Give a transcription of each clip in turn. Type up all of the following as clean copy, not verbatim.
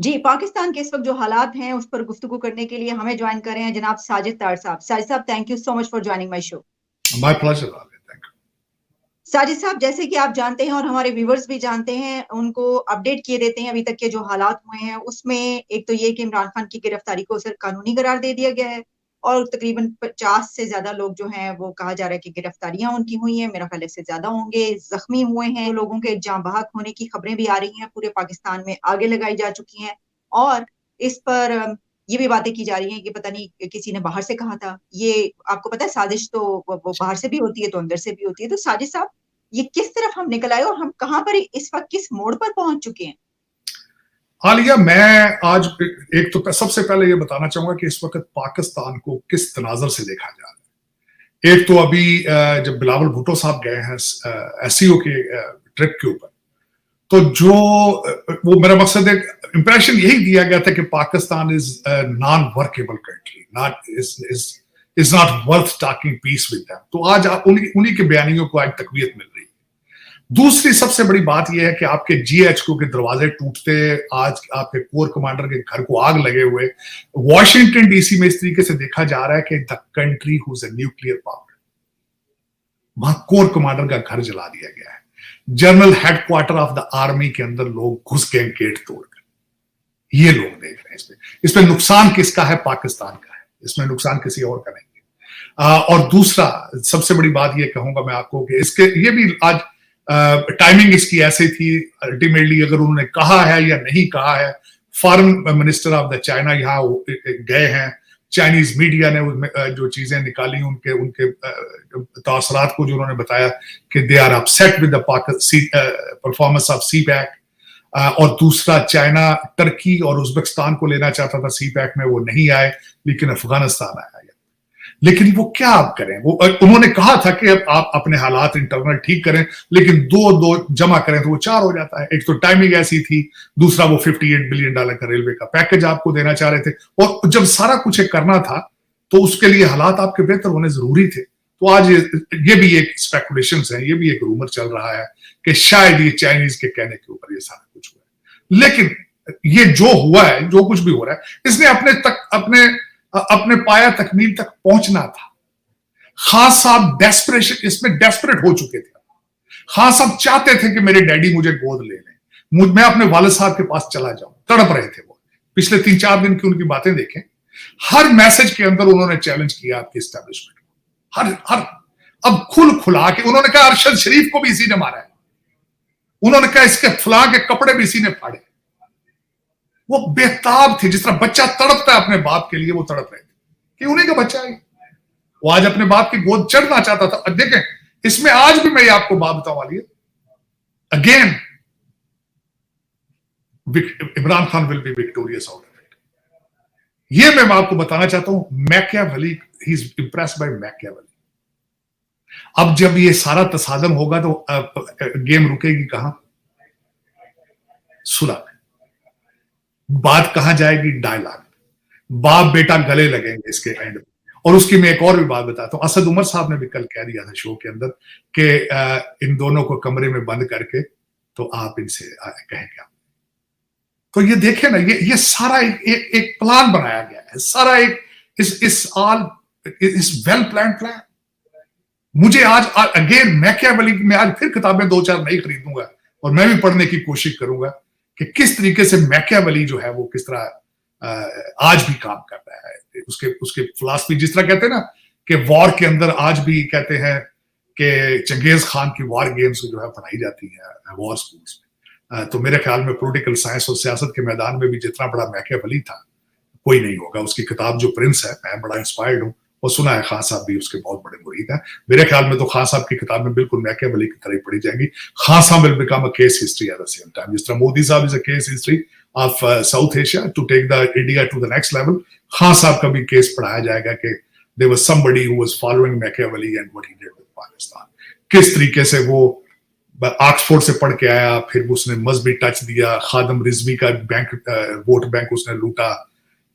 जी, पाकिस्तान के इस वक़्त जो हालात हैं, उस पर गुफ्तगू करने के लिए हमें जॉइन कर रहे हैं जनाब साजिद तार साहब। साजिद साहब, thank you so much for joining my show. My pleasure thank Sajid साहब, जैसे कि आप जानते हैं और हमारे व्यूअर्स भी जानते हैं, उनको अपडेट किए देते हैं अभी तक के जो हालात हुए हैं, उसमें एक तो ये कि इमरान खान की गिरफ्तारी को सिर्फ़ कानूनी करार दे दिया गया है और तकरीबन 50 से ज़्यादा लोग जो हैं, वो कहा जा रहा है कि गिरफ्तारियाँ उनकी हुई हैं। मेरा ख़्याल है इससे ज़्यादा होंगे, ज़ख्मी हुए हैं, लोगों के जाँ बहक होने की खबरें भी आ रही हैं, पूरे पाकिस्तान में आगे लगाई जा चुकी हैं और इस पर ये भी बातें की जा रही हैं कि पता नहीं किसी ने बाहर से कहा था। ये आपको पता है साजिश तो वो बाहर से भी होती है, तो अंदर से भी होती है। तो साजिद साहब, ये किस तरफ हम निकल आए और हम कहाँ पर इस वक्त किस मोड़ पर पहुंच चुके हैं? आलिया, मैं आज एक तो सबसे पहले ये बताना चाहूंगा कि इस वक्त पाकिस्तान को किस तनाजर से देखा जा रहा है। एक तो अभी जब बिलावल भुट्टो साहब गए हैं एससीओ के ट्रिप के ऊपर, तो जो वो मेरा मकसद है, इंप्रेशन यही दिया गया था कि Pakistan is non workable country, not is not worth talking peace with them. तो आज उन्हीं के बयानियों को आज तकवीत मिल रही है। दूसरी सबसे बड़ी बात यह है कि आपके जीएचक्यू के दरवाजे टूटते, आज आपके कोर कमांडर के घर को आग लगे हुए, वॉशिंगटन डीसी में इस तरीके से देखा जा रहा है कि the country who's a nuclear power, वहां कोर कमांडर का घर जला दिया गया है। General headquarter of the army के अंदर लोग घुस गए गेट तोड़कर। ये लोग देख रहे हैं इसमें नुकसान किसका है? पाकिस्तान का है, इसमें नुकसान किसी और का नहीं है। और दूसरा सबसे बड़ी बात ये कहूंगा मैं आपको कि इसके ये भी आज टाइमिंग इसकी ऐसे थी, अल्टीमेटली अगर उन्होंने कहा है या नहीं कहा है, foreign minister of the China यहाँ गए हैं, चाइनीज मीडिया ने जो चीजें निकाली उनके तासरात को जो उन्होंने बताया कि they are upset with the performance of CPEC, और दूसरा चाइना टर्की और उज्बेकिस्तान को लेना चाहता था सी पैक में, वो नहीं आए, लेकिन अफगानिस्तान आया। लेकिन वो क्या आप करें, वो उन्होंने कहा था कि अब आप अपने हालात इंटरनल ठीक करें, लेकिन दो जमा करें तो वो 4 हो जाता है। एक तो टाइमिंग ऐसी थी, दूसरा वो $58 बिलियन का रेलवे का पैकेज आपको देना चाह रहे थे, और जब सारा कुछ एक करना था तो उसके लिए हालात आपके बेहतर होने जरूरी थे। तो आज ये भी एक स्पेकुलेशन है, ये भी एक रूमर चल रहा है कि शायद ये चाइनीज के कहने के ऊपर ये सारा कुछ हुआ है। लेकिन ये जो हुआ है, जो कुछ भी हो रहा है, इसने अपने पाया तकमील तक पहुंचना था। खान साहब इसमें डेस्परेट हो चुके थे। खान साहब चाहते थे कि मेरे डैडी मुझे गोद ले लें, मैं अपने वालिद साहब के पास चला जाऊं, तड़प रहे थे वो। पिछले 3-4 दिन की उनकी बातें देखें, हर मैसेज के अंदर उन्होंने चैलेंज किया आपकी एस्टेब्लिशमेंट को। हर अब खुला के उन्होंने कहा अरशद शरीफ को भी इसी ने मारा है, उन्होंने कहा इसके फलां के कपड़े भी इसी ने फाड़े। वो बेताब थे, जिस तरह बच्चा तड़पता है अपने बाप के लिए, वो तड़प रहे थे कि उन्हीं का बच्चा है। वो आज अपने बाप की गोद चढ़ना चाहता था। देखें, इसमें आज भी मैं आपको बात बताने वाली है, again Imran Khan will be victorious out of it. ये मैं आपको बताना चाहता हूं, Machiavelli, he is impressed by Machiavelli. अब जब ये सारा तसादम होगा तो गेम रुकेगी कहां? सुलह में। बात कहां जाएगी? डायलॉग। बाप बेटा गले लगेंगे इसके एंड में। और उसकी मैं एक और भी बात बताता हूं, असद उमर साहब ने भी कल कह दिया था शो के अंदर कि इन दोनों को कमरे में बंद करके तो आप इनसे कहें क्या। तो ये देखे ना, ये सारा एक प्लान बनाया गया है, सारा एक इस वेल प्लान प्लान। मुझे आज अगेन मैकियावेली में आज फिर किताबें 2-4 नहीं खरीदूंगा और मैं भी पढ़ने की कोशिश करूंगा कि किस तरीके से मैकियावेली जो है वो किस तरह आज भी काम कर रहा है। उसके फिलॉसफी, जिस तरह कहते हैं ना कि वॉर के अंदर आज भी कहते हैं कि चंगेज खान की वॉर गेम्स जो है पढ़ाई जाती है वॉर स्कूल्स में। तो मेरे ख्याल में पॉलिटिकल साइंस और सियासत के मैदान में भी जितना बड़ा मैकियावेली था कोई नहीं होगा। उसकी किताब जो प्रिंस है, मैं बड़ा इंस्पायर्ड हूँ, और सुना है खान साहब भी उसके बहुत बड़े मुरीद हैं। मेरे ख्याल में तो खान साहब की किताब में बिल्कुल मैकियावेली की तरह पढ़ी जाएंगी। Khan sahab will become a case history at the same time, जिस तरह Modi sahab is a case history of South Asia to take the India to the next level. Khan sahab का भी केस पढ़ाया जाएगा कि there was somebody who was following Machiavelli and what he did with Pakistan. किस तरीके से वो ऑक्सफोर्ड से पढ़ के आया, फिर उसने मजहबी टच दिया, खादम रिजवी का वोट बैंक उसने लूटा,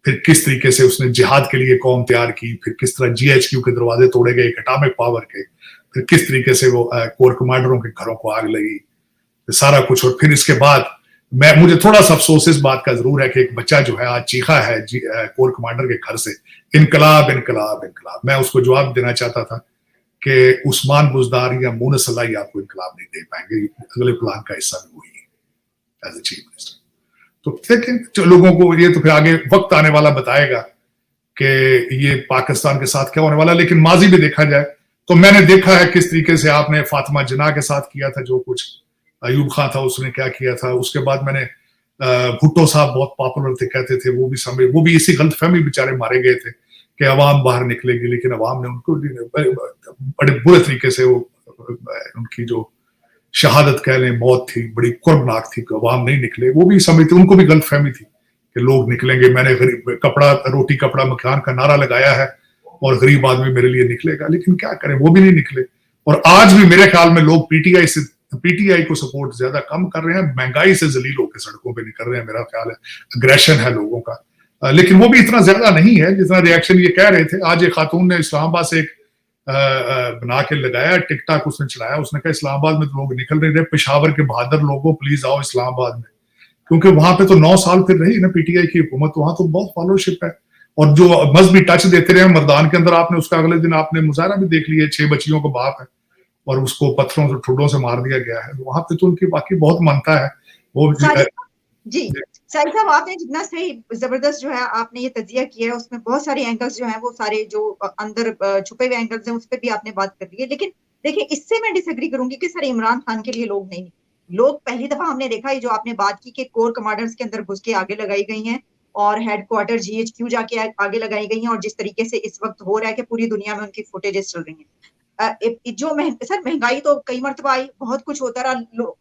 फिर किस तरीके से उसने जिहाद के लिए कौम तैयार की, फिर किस तरह जीएचक्यू के दरवाजे तोड़े गए एटॉमिक पावर के, फिर किस तरीके से वो कोर कमांडरों के घरों को आग लगी, सारा कुछ। और फिर इसके बाद मुझे थोड़ा सा अफसोस इस बात का जरूर है कि एक बच्चा जो है आज चीखा है कोर कमांडर के घर से, इनकलाब इनकलाब इनकलाब। मैं उसको जवाब देना चाहता था कि उस्मान बुजदार या मूनस सलाई आपको इनकलाब नहीं दे पाएंगे, अगले प्लान का हिस्सा भी वही है एज ए चीफ मिनिस्टर। तो देखें लोगों को, ये तो फिर आगे वक्त आने वाला बताएगा कि ये पाकिस्तान के साथ क्या होने वाला। लेकिन माजी भी देखा जाए तो मैंने देखा है किस तरीके से आपने फातिमा जिन्ना के साथ किया था, जो कुछ अयूब खान था उसने क्या किया था। उसके बाद मैंने भुट्टो साहब बहुत पॉपुलर थे, कहते थे वो भी इसी गलतफहमी बेचारे मारे गए थे कि अवाम बाहर निकलेगी, लेकिन अवाम ने उनको बड़े बुरे तरीके से उनकी जो शहादत कह लें, मौत थी, बड़ी कर्बनाक थी, अवाम नहीं निकले। वो भी समझते, उनको भी गलतफहमी थी कि लोग निकलेंगे। मैंने गरीब कपड़ा रोटी कपड़ा मकान का नारा लगाया है और गरीब आदमी मेरे लिए निकलेगा, लेकिन क्या करें, वो भी नहीं निकले। और आज भी मेरे ख्याल में लोग पीटीआई को सपोर्ट ज्यादा कम कर रहे हैं, महंगाई से जलील होकर सड़कों पे निकल रहे हैं, मेरा ख्याल है अग्रेशन है लोगों का। लेकिन वो भी इतना ज्यादा नहीं है जितना रिएक्शन ये कह रहे थे। आज एक खातून ने इस्लामाबाद से एक बना के लगाया टिकटॉक, उसने चलाया, उसने कहा इस्लामाबाद में तो लोग निकल रहे थे, पेशावर के बहादुर लोगों प्लीज आओ इस्लामाबाद में, क्योंकि वहां पे तो 9 साल फिर रही ना पीटीआई की हुकूमत, वहां तो बहुत फॉलोशिप है। और जो मजहबी टच देते रहे मर्दान के अंदर, आपने उसका अगले दिन आपने मुजाहरा भी देख लिया, 6 बच्चियों का बाप है और उसको पत्थरों से ठुड्डों से मार दिया गया है। वहां पे तो उनकी बाकी बहुत मानता है वो जी। साहिब साहब, आपने जितना सही जबरदस्त जो है आपने ये तजिया किया है, उसमें बहुत सारे एंगल्स जो हैं वो सारे जो अंदर छुपे हुए एंगल्स हैं उस पर भी आपने बात कर ली है। लेकिन देखिए, इससे मैं डिसएग्री करूंगी कि सर इमरान खान के लिए लोग नहीं, लोग पहली दफा हमने देखा है जो आपने बात की कि कोर कमांडर्स के अंदर घुस के आगे लगाई गई हैं और हेडक्वार्टर GHQ जाके आगे लगाई गई हैं, और जिस तरीके से इस वक्त हो रहा है कि पूरी दुनिया में उनकी फुटेजेस चल रही हैं। जो सर महंगाई तो कई मरतबा आई, बहुत कुछ होता रहा,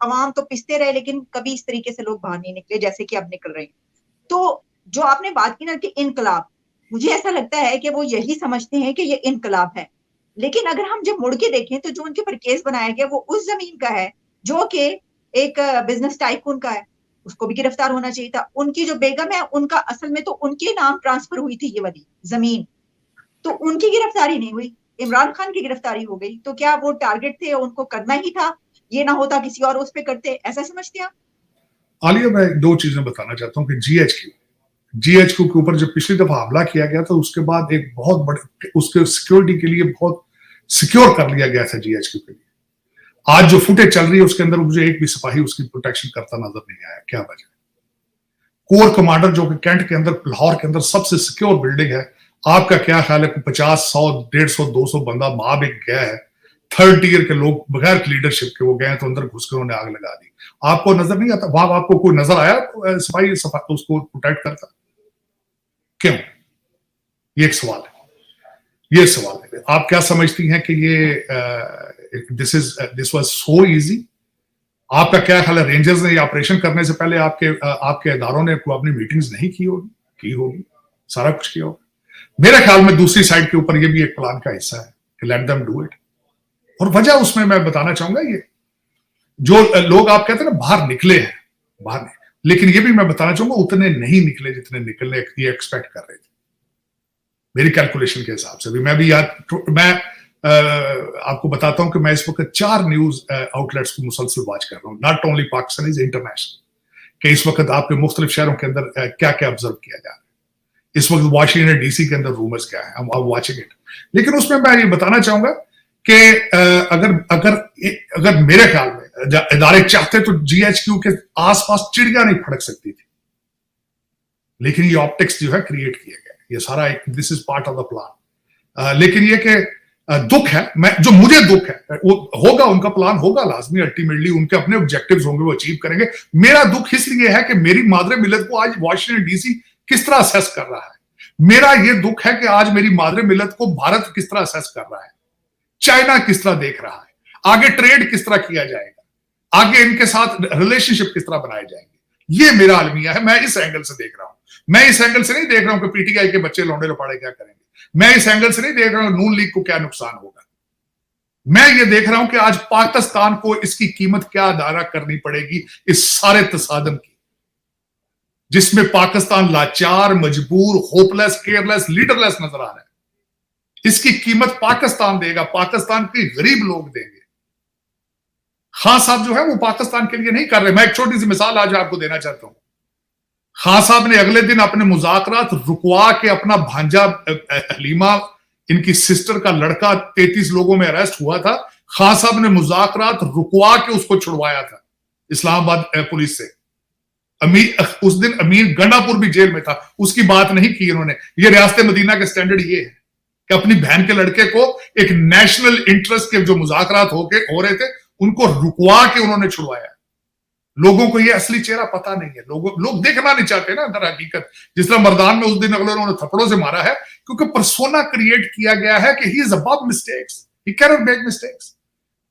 अवाम तो पिसते रहे, लेकिन कभी इस तरीके से लोग बाहर नहीं निकले जैसे कि अब निकल रहे हैं। तो जो आपने बात की ना कि इनकलाब, मुझे ऐसा लगता है कि वो यही समझते हैं कि ये इनकलाब है। लेकिन अगर हम जब मुड़ के देखें तो जो उनके ऊपर केस बनाया गया वो उस जमीन का है जो कि एक बिजनेस टाइकून का है, उसको भी गिरफ्तार होना चाहिए था। उनकी जो बेगम है उनका असल में तो उनके नाम ट्रांसफर हुई थी ये वाली जमीन, तो उनकी गिरफ्तारी नहीं हुई, इमरान खान की गिरफ्तारी हो गई। तो क्या वो टारगेट थे, उनको करना ही था, ये ना होता किसी और उस पे करते, ऐसा समझते हैं? आलिया, मैं 2 चीजें बताना चाहता हूँ कि GHQ के ऊपर जब पिछली दफा हमला किया गया था उसके बाद एक बहुत बड़े उसके सिक्योरिटी के लिए बहुत सिक्योर कर लिया गया था GHQ के लिए। आज जो फुटेज चल रही है उसके अंदर मुझे एक भी सिपाही उसकी प्रोटेक्शन करता नजर नहीं आया। क्या वजह? कोर कमांडर जो कि कैंट के अंदर, लाहौर के अंदर सबसे सिक्योर बिल्डिंग है, आपका क्या ख्याल है? 50, 100, 150, 200 बंदा माँ भी गया है, 3rd टियर के लोग बगैर लीडरशिप के वो गए तो अंदर घुस के उन्होंने आग लगा दी। आपको नजर नहीं आता? वहां आपको कोई नजर आया सिपाही उसको प्रोटेक्ट करता? क्यों? ये एक सवाल है, ये सवाल है। आप क्या समझती हैं कि ये दिस वाज सो इजी? आपका क्या ख्याल है रेंजर्स ने ऑपरेशन करने से पहले आपके इदारों ने अपनी मीटिंग्स नहीं की होगी? सारा कुछ किया होगा। मेरे ख्याल में दूसरी साइड के ऊपर ये भी एक प्लान का हिस्सा है कि लेट देम डू इट। और वजह उसमें मैं बताना चाहूंगा, ये जो लोग आप कहते हैं ना बाहर निकले हैं, बाहर नहीं, लेकिन ये भी मैं बताना चाहूंगा उतने नहीं निकले जितने निकलने ये एक्सपेक्ट कर रहे थे मेरी कैलकुलेशन के हिसाब से भी। मैं आपको बताता हूं कि मैं इस वक्त 4 न्यूज आउटलेट्स को मुसलसल वॉच कर रहा हूं, not only Pakistan is international, कि इस वक्त आपके मुख्तलिफ शहरों के अंदर क्या क्या ऑब्जर्व किया जा रहा है। इस वक्त वाशिंगटन DC के अंदर रूमर्स क्या है, हम वाचिंग इट। लेकिन उसमें मैं ये बताना चाहूंगा कि अगर मेरे ख्याल में इदारे चाहते तो GHQ के आसपास चिड़िया नहीं फड़क सकती थी, लेकिन ये ऑप्टिक्स जो है क्रिएट किया गया, ये सारा this is part of the plan. लेकिन ये कि दुख है, जो मुझे दुख है वो होगा, उनका प्लान होगा लाजमी, अल्टीमेटली उनके अपने ऑब्जेक्टिव्स होंगे, वो अचीव करेंगे। मेरा दुख इसलिए है कि मेरी मादरे मिलत को आज वाशिंगटन DC किस तरह असेस कर रहा है। मेरा ये दुख है कि आज मेरी मादरे मिलत को भारत किस तरह असेस कर रहा है, चाइना किस तरह देख रहा है, आगे ट्रेड किस तरह किया जाएगा, आगे इनके साथ रिलेशनशिप किस तरह बनाए जाएंगे। ये मेरा अलमिया है, मैं इस एंगल से देख रहा हूं। मैं इस एंगल से नहीं देख रहा हूं कि PTI के बच्चे लौंडे लपाड़े क्या करेंगे, मैं इस एंगल से नहीं देख रहा हूं नून लीग को क्या नुकसान होगा। मैं ये देख रहा हूं कि आज पाकिस्तान को इसकी कीमत क्या अदा करनी पड़ेगी इस सारे तसादम की, जिसमें पाकिस्तान लाचार, मजबूर, होपलेस, केयरलेस, लीडरलेस नजर आ रहा है। इसकी कीमत पाकिस्तान देगा, पाकिस्तान के गरीब लोग देंगे, खान साहब जो है वो पाकिस्तान के लिए नहीं कर रहे। मैं एक छोटी सी मिसाल आज आपको देना चाहता हूं। खान साहब ने अगले दिन अपने मुज़ाकरात रुकवा के अपना भांजा हलीमा, इनकी सिस्टर का लड़का 33 लोगों में अरेस्ट हुआ था, खान साहब ने मुज़ाकरात रुकवा के उसको छुड़वाया था इस्लामाबाद पुलिस से। अमीर उस दिन अमीर गंडापुर भी जेल में था, उसकी बात नहीं की इन्होंने। ये रियासत मदीना के स्टैंडर्ड ये है कि अपनी बहन के लड़के को एक नेशनल इंटरेस्ट के जो मुज़ाकरात हो रहे थे उनको रुकवा के उन्होंने छुड़वाया। लोगों को ये असली चेहरा पता नहीं है, लोग देखना नहीं चाहते ना अंदर हकीकत। जिस तरह मर्दान में उस दिन अगले उन्होंने थप्पड़ों से मारा है, क्योंकि पर्सोना क्रिएट किया गया है कि he is above mistakes, he can not make mistakes,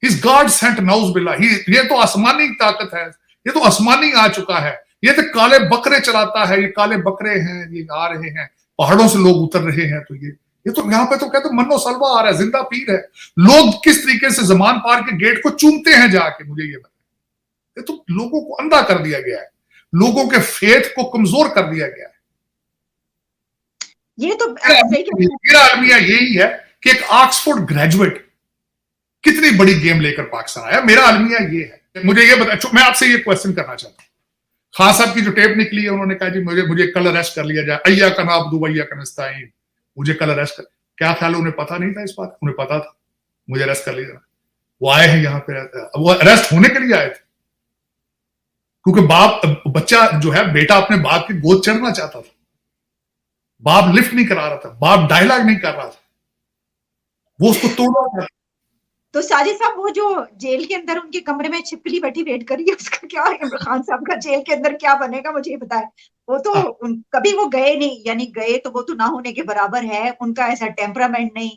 he is God sent knows बिल्ला। ये तो आसमानी ताकत है, ये तो आसमानी आ चुका है, ये तो काले बकरे चलाता है, ये काले बकरे हैं, ये आ रहे हैं, पहाड़ों से लोग उतर रहे हैं। तो ये तो यहाँ पे तो कहते मन्नो सलवा आ रहा है, जिंदा पीर है। लोग किस तरीके से जमान पार के गेट को चूमते हैं जाके, मुझे ये बताया। ये तो लोगों को अंधा कर दिया गया है, लोगों के फेथ को कमजोर कर दिया गया है। ये तो मेरा अलमिया यही है कि एक ऑक्सफोर्ड ग्रेजुएट कितनी बड़ी गेम लेकर पाकिस्तान आया। मेरा अलमिया ये है। मुझे ये बता, मैं आपसे ये क्वेश्चन करना चाहता हूं। खान साहब की जो टेप निकली है, उन्होंने कहा जी मुझे कल अरेस्ट कर लिया जाए, अय्या का नाब दुबैया का नस्ताइन, मुझे कल अरेस्ट कर। क्या ख्याल है, उन्हें पता नहीं था इस बात? उन्हें पता था मुझे अरेस्ट कर लिया। वो आए हैं यहाँ पे, वो अरेस्ट होने के लिए आए थे, क्योंकि बच्चा जो है, बेटा अपने बाप की गोद चढ़ना चाहता था, बाप लिफ्ट नहीं करा रहा था, बाप डायलॉग नहीं कर रहा था, वो उसको तोड़ा था। तो साजिद साहब, वो जो जेल के अंदर उनके कमरे में छिपकली बैठी वेट कर रही है, उसका क्या है? इमरान खान साहब का जेल के अंदर क्या बनेगा, मुझे ये बताएं। वो तो कभी वो गए नहीं, यानी गए तो वो तो ना होने के बराबर है। उनका ऐसा टेम्परामेंट नहीं,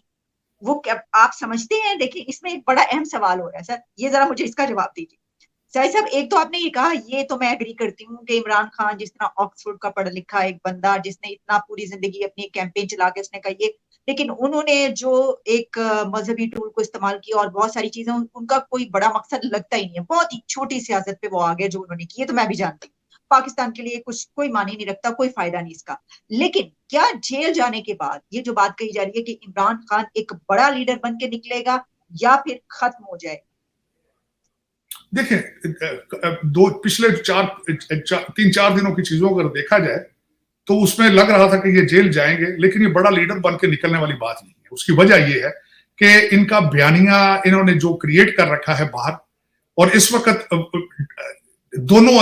वो क्या आप समझते हैं? देखिए, इसमें एक बड़ा अहम सवाल हो रहा है सर, ये जरा मुझे इसका जवाब दीजिए। शाहिद साहब, एक तो आपने ये कहा, ये तो मैं एग्री करती हूँ कि इमरान खान जिस तरह ऑक्सफोर्ड का पढ़ा लिखा एक बंदा, जिसने इतना पूरी जिंदगी अपनी कैंपेन चला के उसने कहा ये, लेकिन उन्होंने जो एक मजहबी टूल को इस्तेमाल किया और बहुत सारी चीजें, उनका कोई बड़ा मकसद लगता ही नहीं है, बहुत ही छोटी सियासत पे वो आगे जो उन्होंने की है, तो मैं भी जानती हूँ पाकिस्तान के लिए कुछ कोई मानी नहीं रखता, कोई फायदा नहीं इसका। लेकिन क्या जेल जाने के बाद ये जो बात कही जा रही है कि इमरान खान एक बड़ा लीडर बन के निकलेगा या फिर खत्म हो जाए? देखिए, पिछले 3-4 दिनों की चीजों को अगर देखा जाए तो उसमें लग रहा था कि ये जेल जाएंगे, लेकिन ये बड़ा लीडर बन के निकलने वाली बात नहीं है। उसकी वजह ये है कि इनका बयानिया इन्होंने जो क्रिएट कर रखा है बाहर, और इस वक्त दोनों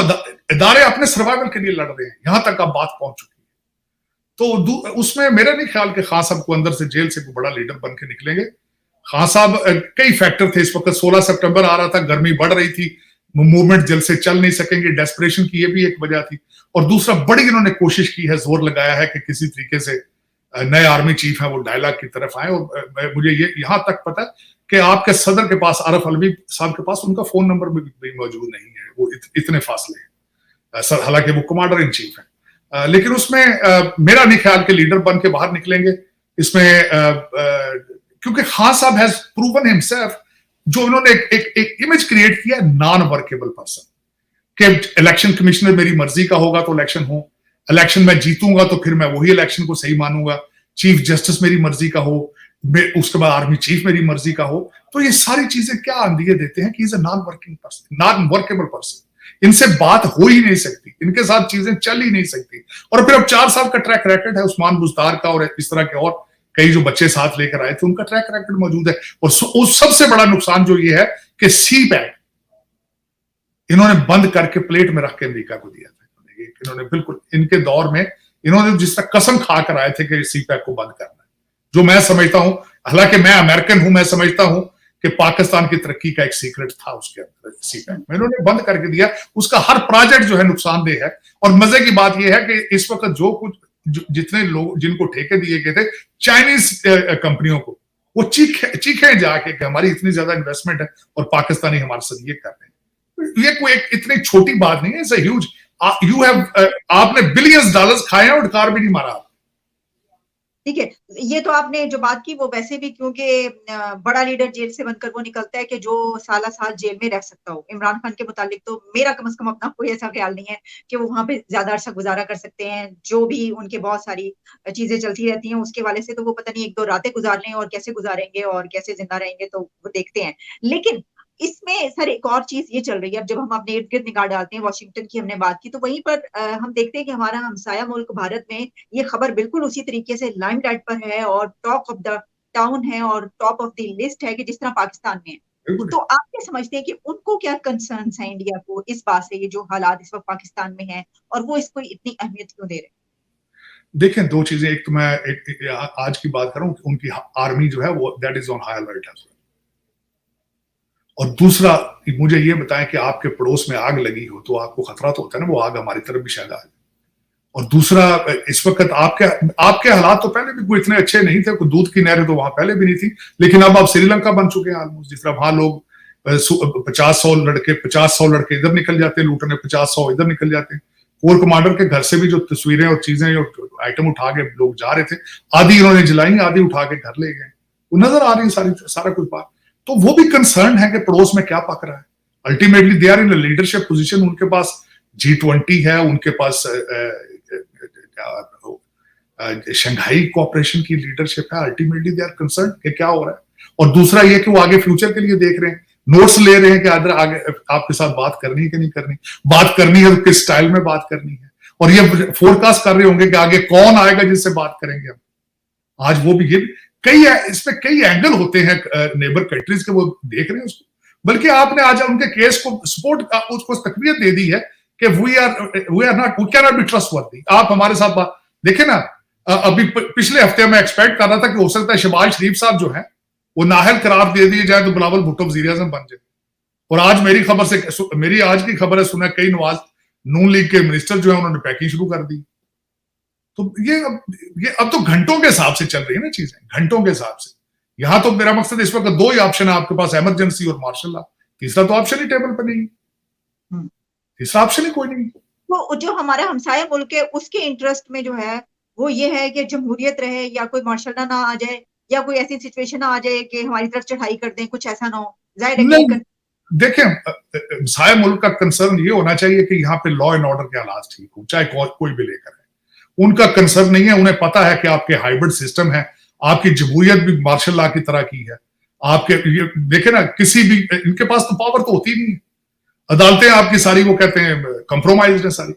इदारे अपने सर्वाइवल के लिए लड़ रहे हैं, यहां तक अब बात पहुंच चुकी है। तो उसमें मेरा नहीं ख्याल कि खान साहब को अंदर से जेल से कोई बड़ा लीडर बन के निकलेंगे। खान साहब, कई फैक्टर थे इस वक्त, 16 सितंबर आ रहा था, गर्मी बढ़ रही थी, मूवमेंट जल्द से चल नहीं सकेंगे, डेस्परेशन की ये भी एक वजह थी। और दूसरा, बड़ी इन्होंने कोशिश की है, जोर लगाया है कि किसी तरीके से नए आर्मी चीफ हैं वो डायलॉग की तरफ आए। और मुझे ये यहां तक पता है कि आपके सदर के पास, आरिफ अलवी साहब के पास, उनका फोन नंबर भी मौजूद नहीं है, वो इतने फासले हैं। हालांकि वो कमांडर इन चीफ है, लेकिन उसमें मेरा नहीं ख्याल के लीडर बन के बाहर निकलेंगे इसमें, क्योंकि खान साहब हैज प्रूवन हिमसेल्फ, जो उन्होंने एक इमेज क्रिएट किया, नॉन वर्केबल पर्सन, कि इलेक्शन कमिश्नर मेरी मर्जी का होगा तो इलेक्शन हो, इलेक्शन में जीतूंगा तो फिर मैं वही इलेक्शन को सही मानूंगा, चीफ जस्टिस मेरी मर्जी का हो, उसके बाद आर्मी चीफ मेरी मर्जी का हो। तो ये सारी चीजें क्या अंदिए देते हैं कि is a non working person, non workable person, इनसे बात हो ही नहीं सकती, इनके साथ चीजें चल ही नहीं सकती। और फिर अब 4 साल का ट्रैक रिकॉर्ड है उस्मान बुज़दार का, और इस तरह के और कई जो बच्चे साथ लेकर आए थे, उनका ट्रैक रिकॉर्ड मौजूद है। और सबसे बड़ा नुकसान जो ये है कि सी पैक इन्होंने बंद करके प्लेट में रख के अमेरिका को दिया था। इन्होंने बिल्कुल, इनके दौर में इन्होंने जिस तरह कसम खाकर आए थे कि सी पैक को बंद करना है, जो मैं समझता हूं, हालांकि मैं अमेरिकन हूं, मैं समझता हूं कि पाकिस्तान की तरक्की का एक सीक्रेट था उसके अंदर सी पैक में, इन्होंने बंद करके दिया। उसका हर प्रोजेक्ट जो है नुकसानदेह है। और मजे की बात यह है कि इस वक्त जो कुछ जितने लोग जिनको ठेके दिए गए थे चाइनीज कंपनियों को, वो चीखे जाके कि हमारी इतनी ज्यादा इन्वेस्टमेंट है और पाकिस्तानी हमारे साथ ये कर रहे हैं। ये कोई एक इतनी छोटी बात नहीं है, it's a huge, you have, आपने बिलियंस डॉलर्स खाए और कार भी नहीं मारा। ठीक है, ये तो आपने जो बात की वो वैसे भी, क्योंकि बड़ा लीडर जेल से बनकर वो निकलता है कि जो साला साल जेल में रह सकता हो। इमरान खान के मुतालिक तो मेरा कम से कम अपना कोई ऐसा ख्याल नहीं है कि वो वहां पे ज्यादा अरसा गुजारा कर सकते हैं। जो भी उनके बहुत सारी चीजें चलती रहती हैं उसके वाले से, तो वो पता नहीं 1-2 रातें गुजार लें, और कैसे गुजारेंगे और कैसे जिंदा रहेंगे तो वो देखते हैं। लेकिन इसमें सर एक और चीज ये चल रही है, अब जब हम अपने इर्द गिर्द निगाह डालते हैं, वॉशिंगटन की हमने बात की, तो वहीं पर हम देखते हैं कि हमारा हमसाया मुल्क भारत में ये खबर बिल्कुल उसी तरीके से लाइमलाइट पर है और टॉक ऑफ द टाउन है और टॉप ऑफ द लिस्ट है कि जिस तरह पाकिस्तान में है। तो आप क्या समझते हैं कि उनको क्या कंसर्न्स हैं इंडिया को इस बात से, ये जो हालात इस वक्त पाकिस्तान में हैं, और वो इसको इतनी अहमियत क्यों दे रहे हैं? देखें, दो चीजें, एक तो मैं आज की बात करूं, उनकी आर्मी जो है वो that is on high alert as well, और दूसरा मुझे ये बताएं कि आपके पड़ोस में आग लगी हो तो आपको खतरा तो होता है ना, वो आग हमारी तरफ भी शायद आ जाए। और दूसरा, इस वक्त आपके हालात तो पहले भी कोई इतने अच्छे नहीं थे, कोई दूध की नहरें तो वहां पहले भी नहीं थी, लेकिन अब आप श्रीलंका बन चुके हैं ऑलमोस्ट, जिस तरह वहां लोग 50-100 लड़के इधर निकल जाते हैं लूटने, 50-100 इधर निकल जाते हैं। कोर कमांडर के घर से भी जो तस्वीरें और चीजें और आइटम उठा के लोग जा रहे थे, आधी इन्होंने जलाई, आधी उठा के घर ले गए, वो नजर आ रही है सारा कुछ बात। तो वो भी कंसर्न है कि पड़ोस में क्या पक रहा है। Ultimately they are in leadership position, उनके पास G20 है, उनके पास शंघाई कोऑपरेशन की लीडरशिप है। अल्टीमेटली दे आर कंसर्न कि क्या हो रहा है। और दूसरा ये कि वो आगे फ्यूचर के लिए देख रहे हैं, नोट्स ले रहे हैं कि आगे आपके साथ बात करनी है कि नहीं करनी, बात करनी है तो किस स्टाइल में बात करनी है, और ये फोरकास्ट कर रहे होंगे कि आगे कौन आएगा जिससे बात करेंगे हम। आज वो भी, ये इसमें कई एंगल होते हैं नेबर कंट्रीज के, वो देख रहे हैं उसको। बल्कि आपने आज उनके केस को सपोर्ट, उसको तकवीत दे दी है कि we can not be trustworthy. आप हमारे साथ बात देखें ना, अभी पिछले हफ्ते में एक्सपेक्ट कर रहा था कि हो सकता है शहबाज शरीफ साहब जो है वो नाहल करार दे दिए जाए तो बिलावल भुट्टो वज़ीर आज़म बन जाए। और आज मेरी आज की खबर है, सुना कई नवाज नून लीग के मिनिस्टर जो है उन्होंने पैकिंग शुरू कर दी। तो ये अब तो घंटों के हिसाब से चल रही है ना चीजें, घंटों के हिसाब से। यहां तो मेरा मकसद इस वक्त दो ही ऑप्शन है आपके पास, इमरजेंसी और मार्शल लॉ। तीसरा तो ऑप्शन ही टेबल पर नहीं, तीसरा ऑप्शन ही कोई नहीं। तो जो हमारा हमसाया मुल्क है उसके इंटरेस्ट में जो है वो ये है कि जमहूरियत रहे, या कोई मार्शल लॉ ना आ जाए, या कोई ऐसी सिचुएशन आ जाए कि हमारी तरफ चढ़ाई कर दें, कुछ ऐसा ना हो। जाहिर है देखें, हमसाया मुल्क का कंसर्न ये होना चाहिए कि यहाँ पे लॉ एंड ऑर्डर के हालात ठीक हो, चाहे कोई भी लेकर है। उनका कंसर्न नहीं है, उन्हें पता है कि आपके हाइब्रिड सिस्टम है, आपकी जमहूरियत भी मार्शल लॉ की तरह की है। आपके देखे ना, किसी भी इनके पास तो पावर तो होती नहीं है। अदालतें आपकी सारी वो कहते हैं कंप्रोमाइज है सारी।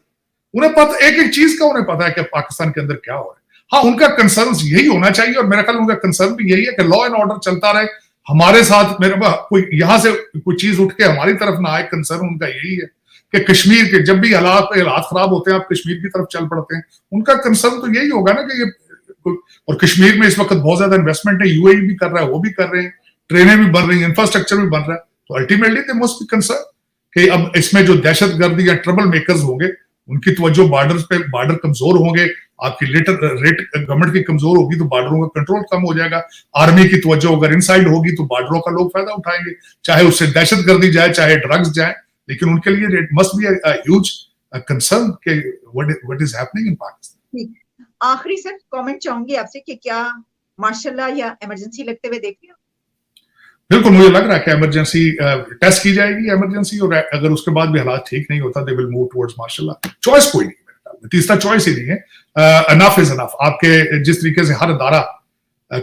उन्हें पता, एक एक चीज का उन्हें पता है कि पाकिस्तान के अंदर क्या हो रहा है। हाँ, उनका कंसर्न यही होना चाहिए, और मेरा ख्याल उनका कंसर्न भी यही है कि लॉ एंड ऑर्डर चलता रहे हमारे साथ। मेरे कोई यहां से कोई चीज उठ के हमारी तरफ ना आए। कंसर्न उनका यही है कि कश्मीर के जब भी हालात खराब होते हैं आप कश्मीर की तरफ चल पड़ते हैं। उनका कंसर्न तो यही होगा ना कि ये, और कश्मीर में इस वक्त बहुत ज्यादा इन्वेस्टमेंट है, यूएई भी कर रहा है, वो भी कर रहे हैं, ट्रेनें भी बन रही हैं, इंफ्रास्ट्रक्चर भी बन रहा है। तो ultimately they must be concern कि अब इसमें जो दहशतगर्दी या ट्रबल मेकर्स होंगे उनकी तवज्जो बॉर्डर कमजोर होंगे, आपकी रेट गवर्नमेंट की कमजोर होगी तो बॉर्डरों का कंट्रोल कम हो जाएगा। आर्मी की तवज्जो अगर इनसाइड होगी तो बॉर्डरों का लोग फायदा उठाएंगे, चाहे उससे दहशतगर्दी जाए चाहे ड्रग्स जाए। लेकिन उनके लिए it must be a huge concern कि what is happening in Pakistan. आखिरी सर कमेंट चाहूंगी आपसे कि क्या मार्शल लॉ या इमरजेंसी लगते हुए देख रहे हो? बिल्कुल, मुझे लग रहा है कि इमरजेंसी टेस्ट की जाएगी, इमरजेंसी, और अगर उसके बाद भी हालात ठीक नहीं होता they will move towards martial law. Choice कोई नहीं है मेरे ख्याल में, तीसरा चॉइस ही नहीं है। Enough is enough. आपके जिस तरीके से हर अदारा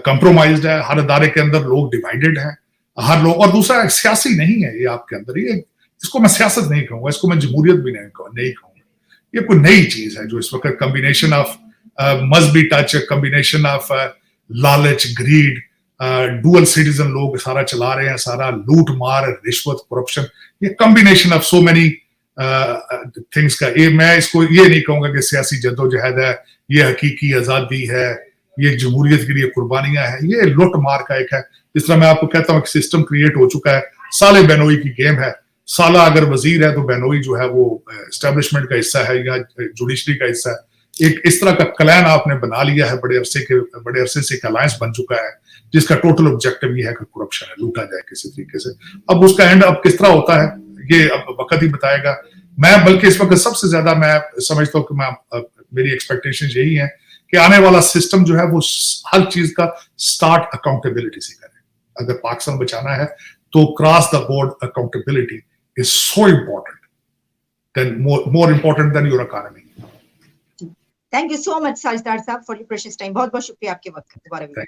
कंप्रोमाइज्ड है, हर अदारे के अंदर लोग डिवाइडेड हैं, हर लोग, और दूसरा सियासी नहीं है ये आपके अंदर। ये इसको मैं सियासत नहीं कहूंगा, इसको मैं जमहूरियत भी नहीं कहूंगा। ये कोई नई चीज है जो इस वक्त कॉम्बिनेशन ऑफ मजहबी टच, कॉम्बिनेशन ऑफ लालच, ग्रीड, डुअल सिटीजन लोग सारा चला रहे हैं, सारा लूट मार, रिश्वत, करप्शन, ये combination of so many things का। मैं इसको ये नहीं कहूंगा कि सियासी जद्दोजहद है, ये हकीकी आजादी है, ये जमहूरियत के लिए कुर्बानियां हैं। ये लूट मार का एक है। जिस तरह मैं आपको कहता हूँ कि सिस्टम क्रिएट हो चुका है, साले बेनोई की गेम है। साला अगर वजीर है तो बेनोई जो है वो एस्टेब्लिशमेंट का हिस्सा है या जुडिशरी का हिस्सा है। एक इस तरह का क्लैन आपने बना लिया है, बड़े अरसे से एक अलायंस बन चुका है जिसका टोटल ऑब्जेक्टिव ये है कि करप्शन है, लूटा जाए किसी तरीके से। अब उसका एंड अब किस तरह होता है ये अब वक्त ही बताएगा। मैं बल्कि इस वक्त सबसे ज्यादा मैं समझता हूँ कि मेरी एक्सपेक्टेशन यही है कि आने वाला सिस्टम जो है वो हर चीज का स्टार्ट अकाउंटेबिलिटी से करे। अगर पाकिस्तान बचाना है तो cross the board accountability is so important, then more important than your economy. Thank you so much Sajidar साहब फॉर योर प्रेशियस टाइम। बहुत बहुत शुक्रिया आपके वक्त का। दोबारा